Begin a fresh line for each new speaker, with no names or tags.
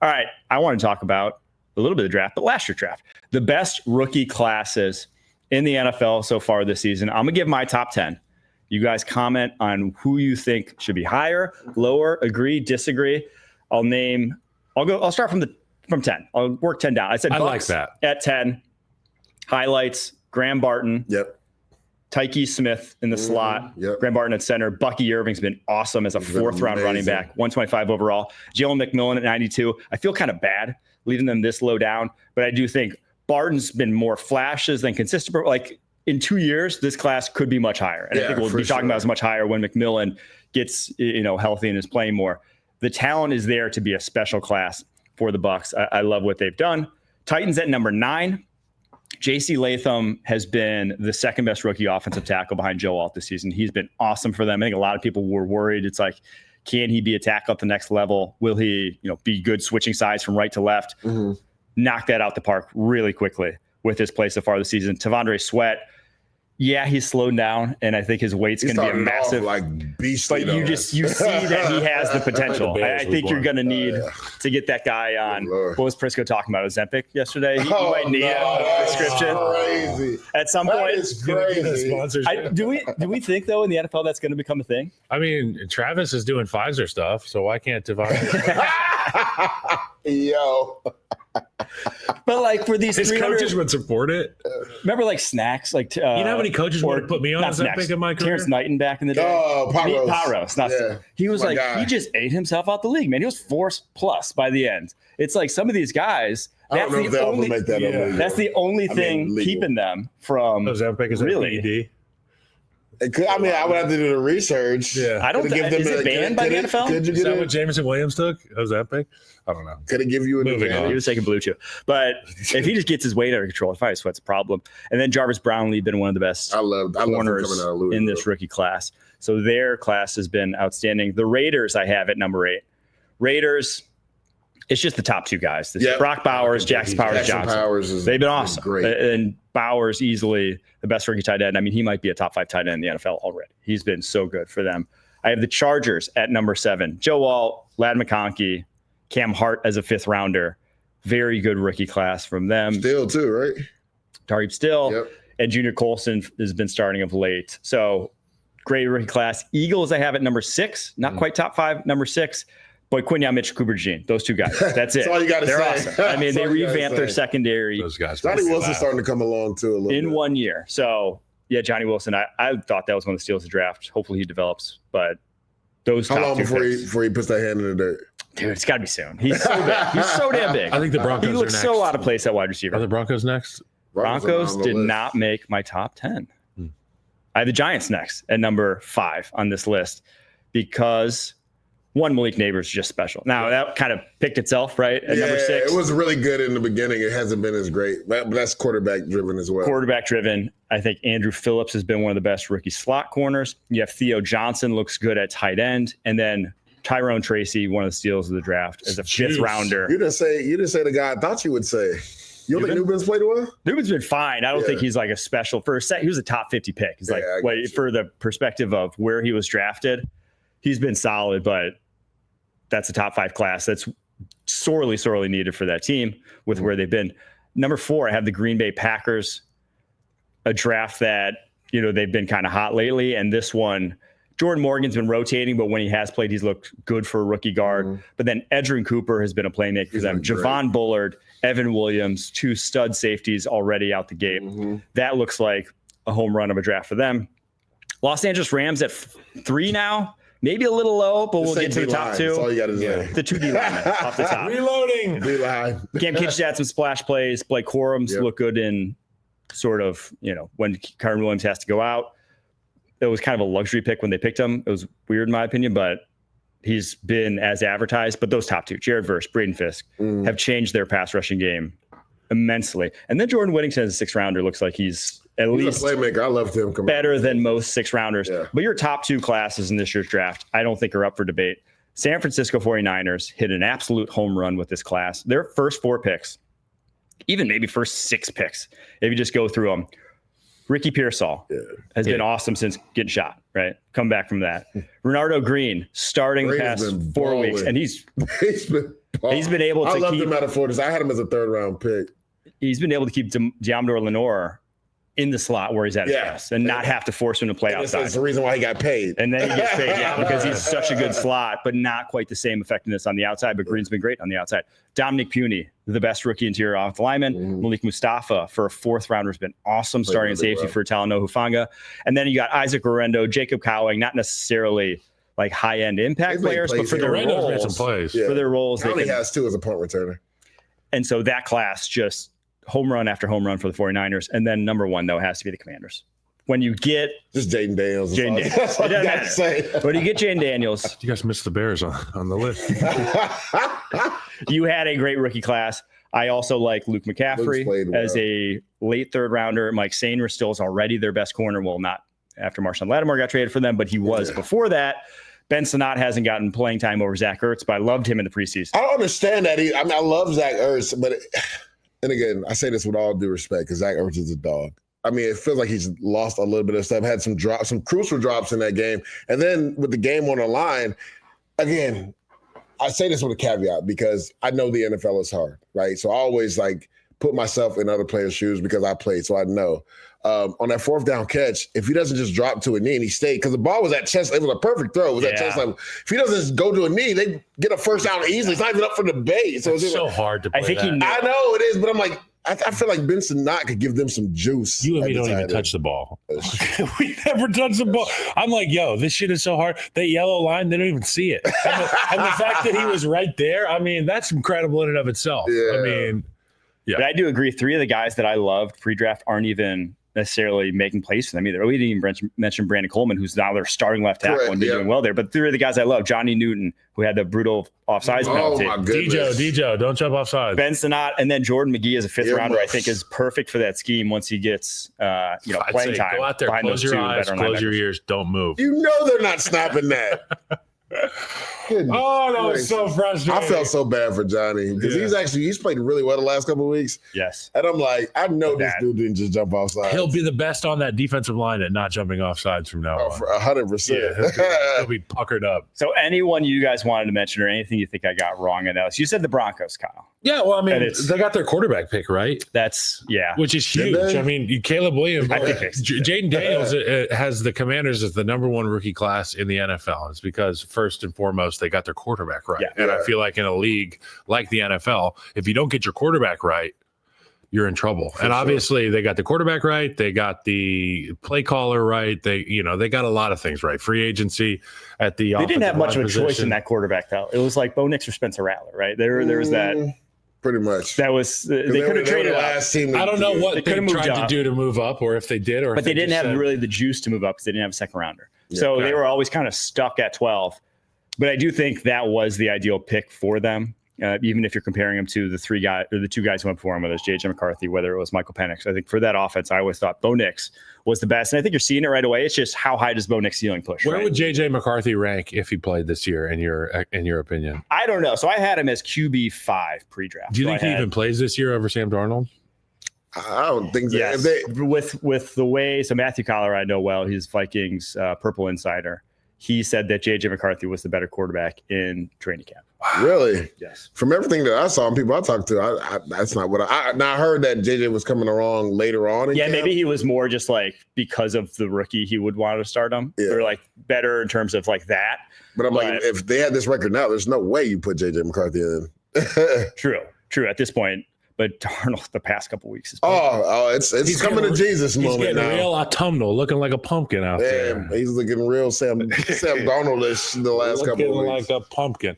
All right. I want to talk about a little bit of the draft, but last year's draft. The best rookie classes in the NFL so far this season. I'm going to give my top 10. You guys comment on who you think should be higher, lower, agree, disagree. I'll start from 10. I'll work 10 down. I said Bucks like that. At 10. Highlights, Graham Barton.
Yep.
Tyke Smith in the slot.
Yep.
Graham Barton at center. Bucky Irving's been awesome as a fourth-round running back. 125 overall. Jalen McMillan at 92. I feel kind of bad leaving them this low down, but I do think Barton's been more flashes than consistent. Like in 2 years, this class could be much higher. And I think we'll be talking about as much higher when McMillan gets healthy and is playing more. The talent is there to be a special class for the Bucks. I love what they've done. Titans at number 9. J.C. Latham has been the second best rookie offensive tackle behind Joe Alt this season. He's been awesome for them. I think a lot of people were worried. It's like, can he be a tackle at the next level? Will he, be good switching sides from right to left? Mm-hmm. Knock that out the park really quickly with his play so far this season. Tavondre Sweat, he's slowed down, and I think his weight's going to be a massive.
Beastly,
but you see that he has the potential. I think you're going to need to get that guy on. What was Prisco talking about? Ozempic yesterday? He might need a prescription.
Crazy.
At some point.
It's crazy.
Do we think though in the NFL that's going to become a thing?
I mean, Travis is doing Pfizer stuff, so why can't Tavondre?
Yo.
But like for these
his coaches would support it.
Remember like snacks, like
you know how many coaches would put me on as Epic in my career?
Terrence Knighton back in the day.
Oh,
Paros. He was like guy. He just ate himself out the league, man. He was 4+ by the end. It's like some of these guys. That's the only thing keeping them from
Ozempic is really.
I would have to do the research.
Yeah, I don't think is it banned by the NFL?
Is that what Jameson Williams took? Ozempic? I don't know.
Could it give you an advantage?
He was taking Blue Chew. But if he just gets his weight under control, if I sweat's a problem. And then Jarvis Brownlee been one of the best corners in this rookie class. So their class has been outstanding. The Raiders I have at number 8. Raiders, it's just the top 2 guys. Brock Bowers, Jackson Powers-Johnson. They've been awesome. Great. And Bowers easily the best rookie tight end. I mean, he might be a top 5 tight end in the NFL already. He's been so good for them. I have the Chargers at number 7. Joe Wall, Ladd McConkey, Cam Hart as a 5th rounder. Very good rookie class from them.
Still too, right?
Tariq Still. And Junior Colson has been starting of late. So great rookie class. Eagles I have at number 6. Not quite top 5, number 6. Boy, Quinyon, Mitchell, Cooper Jean. Those 2 guys. That's it.
That's all you got to say.
They're awesome. I mean, they revamped their secondary.
Those guys.
Johnny Wilson's starting to come along too a little
in
bit.
1 year. So, Johnny Wilson, I thought that was one of the steals of the draft. Hopefully he develops. But those
How long before he puts that hand in the dirt?
Dude, it's got to be soon. He's so big. He's so damn big.
I think the Broncos
He looks so out of place at wide receiver.
Are the Broncos next?
Broncos did not make my top 10. I have the Giants next at number 5 on this list because one, Malik Neighbors is just special. Now, that kind of picked itself, right, at number 6.
It was really good in the beginning. It hasn't been as great. But that's quarterback-driven as well.
Quarterback-driven. I think Andrew Phillips has been one of the best rookie slot corners. You have Theo Johnson, looks good at tight end. And then Tyrone Tracy, one of the steals of the draft, as a 5th rounder.
You didn't say the guy I thought you would say. You don't think Newman's played well?
Newman's been fine. I don't think he's like a special. For a set, he was a top 50 pick. He's for the perspective of where he was drafted, he's been solid, but that's a top 5 class. That's sorely, sorely needed for that team with where they've been. Number 4, I have the Green Bay Packers, a draft that, they've been kind of hot lately. And this one, Jordan Morgan's been rotating, but when he has played, he's looked good for a rookie guard. But then Edgerrin Cooper has been a playmaker for them. Javon Bullard, Evan Williams, 2 stud safeties already out the gate. That looks like a home run of a draft for them. Los Angeles Rams at 3 now. Maybe a little low, but we'll get to the top 2.
That's all you got to say.
The 2 D-linemen off the top.
Reloading.
D-line.
Cam Kitchens had some splash plays. Blake Corum's look good in sort of, when Kyron Williams has to go out. It was kind of a luxury pick when they picked him. It was weird in my opinion, but he's been as advertised. But those top 2, Jared Verse, Braden Fisk, have changed their pass rushing game immensely. And then Jordan Whittington as a 6th rounder looks like he's at least
a playmaker. I loved him.
Better than most 6th rounders. Yeah. But your top 2 classes in this year's draft, I don't think are up for debate. San Francisco 49ers hit an absolute home run with this class. Their first 4 picks, even maybe first 6 picks, if you just go through them. Ricky Pearsall has been awesome since getting shot, right? Come back from that. Renardo Green starting the past 4 weeks. And he's He's been able
I
to
loved
keep.
him out of Florida. I had him as a 3rd-round pick.
He's been able to keep Diamador Lenore in the slot where he's at his
Yeah.
best and not have to force him to play outside.
That's the reason why he got paid.
And then he gets paid, because he's such a good slot, but not quite the same effectiveness on the outside. But Green's been great on the outside. Dominic Puny, the best rookie interior offensive lineman. Malik Mustafa for a 4th rounder has been awesome, starting at safety for Talanoa Hufanga. And then you got Isaac Orendo, Jacob Cowing, not necessarily like high-end impact players, but for their
Orendo's made some
roles,
plays.
Yeah.
for their roles,
He
they
only
can,
has 2 as a punt returner.
and so that class just home run after home run for the 49ers. And then number 1, though, has to be the Commanders. When you get
Just Jaden Daniels.
Jaden Daniels.
That's all
It
I
doesn't
got to say.
when you get Jane Daniels,
You guys missed the Bears on the list.
you had a great rookie class. I also like Luke
Luke's played
McCaffrey
well.
as a late 3rd rounder. Mike Sainer still is already their best corner. Well, not after Marshawn Lattimore got traded for them, but he was before that. Ben Sinnott hasn't gotten playing time over Zach Ertz, but I loved him in the preseason.
I don't understand that. I love Zach Ertz, but and again, I say this with all due respect because Zach Ertz is a dog. I mean, it feels like he's lost a little bit of stuff, had some drops, some crucial drops in that game. And then with the game on the line, again, I say this with a caveat because I know the NFL is hard, right? So I always like put myself in other players' shoes because I played, so I know. On that 4th down catch, if he doesn't just drop to a knee and he stayed, because the ball was at chest, it was a perfect throw. It was at chest level. If he doesn't just go to a knee, they get a 1st down easily. It's not even up for debate. So
It's so hard to play
I think
that.
he knew.
I know it is, but I'm like, I feel like Ben Sinnott could give them some juice.
You and
at
me
the
don't even
tight
touch
end.
the ball. We never touch the ball. I'm like, yo, this shit is so hard. That yellow line, they don't even see it. And the fact that he was right there, I mean, that's incredible in and of itself.
Yeah.
I mean,
But I do agree. 3 of the guys that I loved pre-draft aren't even necessarily making plays for them either. We didn't even mention Brandon Coleman, who's now their starting left tackle
Correct,
and been doing well there. But 3 of the guys I love: Johnny Newton, who had the brutal offsides
Oh
penalty.
my goodness.
Dijo, don't jump offside.
Ben Sinnott, and then Jordan McGee as a 5th rounder, I
Earmuffs.
think is perfect for that scheme once he gets
I'd
playing
say
time.
go out there,
behind
close
those
your
2
eyes,
veteran
close your
linebackers.
ears, don't move.
You know they're not snapping that. Goodness
Oh, that was
gracious.
so frustrating.
I felt so bad for Johnny because he's played really well the last couple of weeks.
Yes.
And I'm like, I know this
That-
dude didn't just jump offside.
He'll be the best on that defensive line at not jumping off sides from now on.
for 100%.
He'll be puckered up.
So anyone you guys wanted to mention or anything you think I got wrong in those? You said the Broncos, Kyle.
Yeah, well, I mean,
And it's-
they got their quarterback pick, right?
That's
Which is
Did
huge.
they?
I mean, Caleb Williams,
I think they-
Jaden Daniels has the Commanders as the number 1 rookie class in the NFL. It's because first and foremost, they got their quarterback right.
Yeah.
And I
Yeah.
feel like in a league like the NFL, if you don't get your quarterback right, you're in trouble. And obviously they got the quarterback right. They got the play caller right. They got a lot of things right. Free agency at the
They didn't have much of a
offensive line
choice in
position.
that quarterback, though. It was like Bo Nix or Spencer Rattler, right? There was that.
Pretty much.
That was they could
were
have traded
the
up,
last team.
I don't know what
They
they
could've moved
tried to
up.
do to move up, or if they did, or
but
if
they didn't
just
have
said-
really the juice to move up because they didn't have a 2nd rounder. So
okay.
they were always kind of stuck at 12. But I do think that was the ideal pick for them. Even if you're comparing them to the 3 guys or the 2 guys who went before him, whether it's JJ McCarthy, whether it was Michael Penix. I think for that offense, I always thought Bo Nix was the best. And I think you're seeing it right away. It's just how high does Bo Nix ceiling push?
Where
right?
would JJ McCarthy rank if he played this year in your opinion?
I don't know. So I had him as QB5 pre-draft.
Do you
So
think
I
he
had-
even plays this year over Sam Darnold?
I don't think that.
Yes,
If they,
with the way, so Matthew Collar I know well, he's Vikings Purple Insider. He said that JJ McCarthy was the better quarterback in training camp.
really,
Yes.
from everything that I saw and people I talked to, I that's not what I heard that JJ was coming along later on. In
Yeah,
camp.
maybe he was more just like because of the rookie, he would want to start him
Yeah.
or like better in terms of like that.
But I'm like,
but-
if they had this record now, there's no way you put JJ McCarthy in.
True at this point. But Darnold, the past couple weeks is
it's
He's
coming to
getting-
Jesus
He's
moment
getting
now.
real autumnal, looking like a pumpkin out there.
Damn, he's looking real Sam Darnold-ish the last couple
Looking
of weeks.
like a pumpkin.